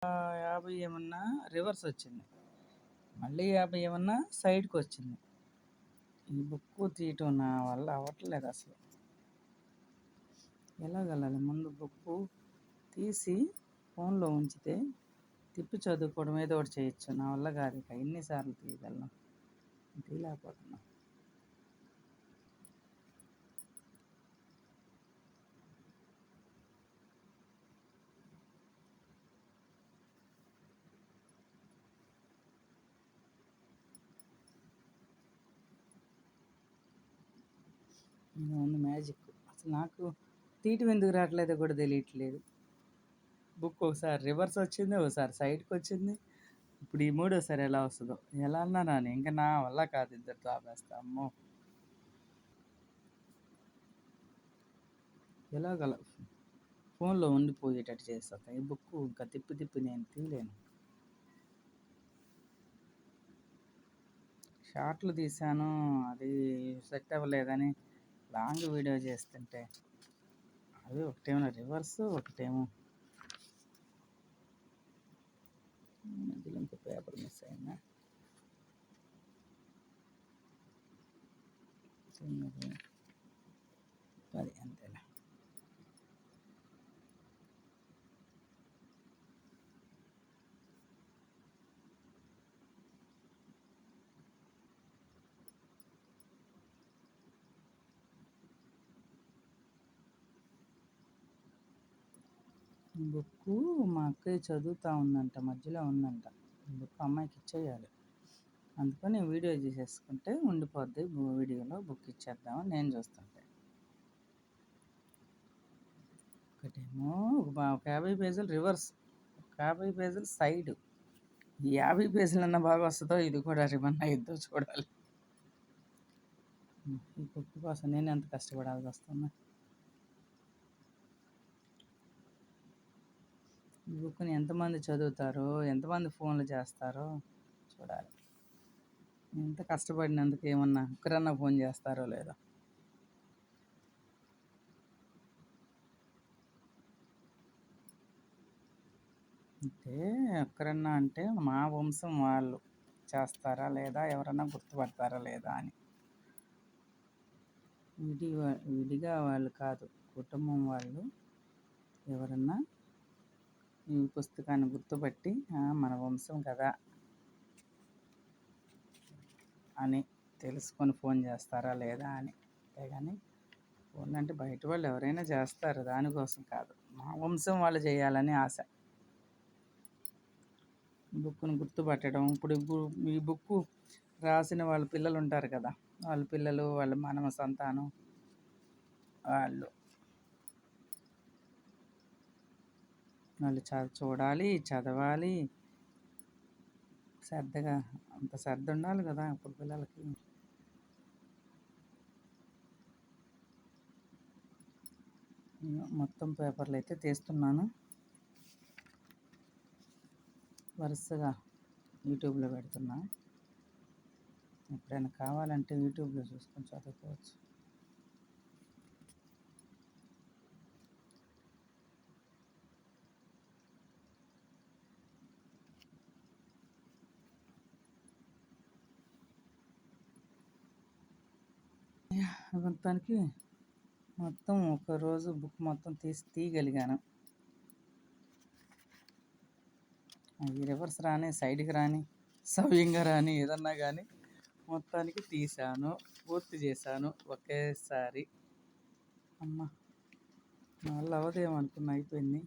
50 ఏమన్నా రివర్స్ వచ్చింది. మళ్ళీ 50 ఏమన్నా సైడ్‌కొచ్చింది. ఈ బుక్కు తీయటం నా వల్ల అవ్వట్లేదు అసలు. ఎలాగెళ్ళాలి? ముందు బుక్కు తీసి ఫోన్‌లో ఉంచితే తిప్పి చదువుకోవడం ఏదో ఒకటి చేయొచ్చు. నా వల్ల కాదు ఇక. ఎన్ని సార్లు తీయగలను? తీయలేకపోతున్నా. ఇలా ఉంది మ్యాజిక్. అసలు నాకు తీయటం ఎందుకు రావట్లేదో కూడా తెలియట్లేదు. బుక్ ఒకసారి రివర్స్ వచ్చింది, ఒకసారి సైడ్‌కొచ్చింది. ఇప్పుడు ఈ మూడోసారి ఎలా వస్తదో? ఎలా అన్నా రాని. ఇంక నా వల్ల కాదు, ఇద్దరితో ఆపేస్తా. అమ్మో! ఎలాగలా ఫోన్‌లో ఉండిపోయేటట్టు చేసేస్తా. ఈ బుక్కు ఇంకా తిప్పి తిప్పి నేను తీయలేను. షార్ట్‌లు తీశాను. అది సెట్ అవ్వలేదని లాంగ్ వీడియో చేస్తుంటే అది ఒకటేమో రివర్సు, ఒకటేమో మధ్యలో ఇంకో పేపర్ మిస్ అయిందా? చిన్నది 10 అంతేలే. బుక్కు మా అక్కయ్య చదువుతా ఉందంట. మధ్యలో ఉందంట. బుక్ అమ్మాయికి ఇచ్చేయాలి. అందుకని వీడియో తీసేసుకుంటే ఉండిపోద్ది. వీడియోలో బుక్ ఇచ్చేద్దామని నేను చూస్తుంటే. ఒకటేమో ఒక 50 పేజీలు రివర్స్, ఒక 50 పేజీలు సైడు. ఈ 50 పేజీలన్నా బాగా వస్తదో, ఇది కూడా రివన్ అయిద్దో చూడాలి. ఈ బుక్ కోసం నేను ఎంత కష్టపడాల్సి వస్తుందో. ఈ బుక్‌ని ఎంతమంది చదువుతారో, ఎంతమంది ఫోన్లు చేస్తారో చూడాలి. ఇంత కష్టపడినందుకు ఏమన్నా ఒక్కరన్నా ఫోన్ చేస్తారో లేదో. అంటే ఒక్కరన్నా అంటే మా వంశం వాళ్ళు చేస్తారా లేదా, ఎవరన్నా గుర్తుపడతారా లేదా అని. విడిగా వాళ్ళు కాదు, కుటుంబం వాళ్ళు ఎవరన్నా ఈ పుస్తకాన్ని గుర్తుపట్టి మన వంశం కదా అని తెలుసుకొని ఫోన్ చేస్తారా లేదా అని. అంతేగాని ఫోన్ అంటే బయట వాళ్ళు ఎవరైనా చేస్తారు, దానికోసం కాదు. మా వంశం వాళ్ళు చేయాలని ఆశ. బుక్‌ని గుర్తుపట్టడం. ఇప్పుడు ఈ బుక్కు రాసిన వాళ్ళ పిల్లలు ఉంటారు కదా! వాళ్ళ పిల్లలు, వాళ్ళ మనమ సంతానం వాళ్ళు చూడాలి, చదవాలి. శ్రద్ధగా అంత శ్రద్ధ ఉండాలి కదా ఇప్పుడు పిల్లలకి. మొత్తం పేపర్లు అయితే తీస్తున్నాను. వరుసగా యూట్యూబ్లో పెడుతున్నా. ఎప్పుడైనా కావాలంటే యూట్యూబ్లో చూసుకొని చదువుకోవచ్చు. మొత్తానికి మొత్తం ఒకరోజు బుక్ మొత్తం తీయగలిగాను. అది రివర్స్ రాని, సైడ్కి రాని, సవ్యంగా రాని, ఏదన్నా కానీ మొత్తానికి తీశాను, పూర్తి చేశాను ఒకేసారి. అమ్మ నా వల్ల అవ్వదేమో అనుకున్నా, అయిపోయింది.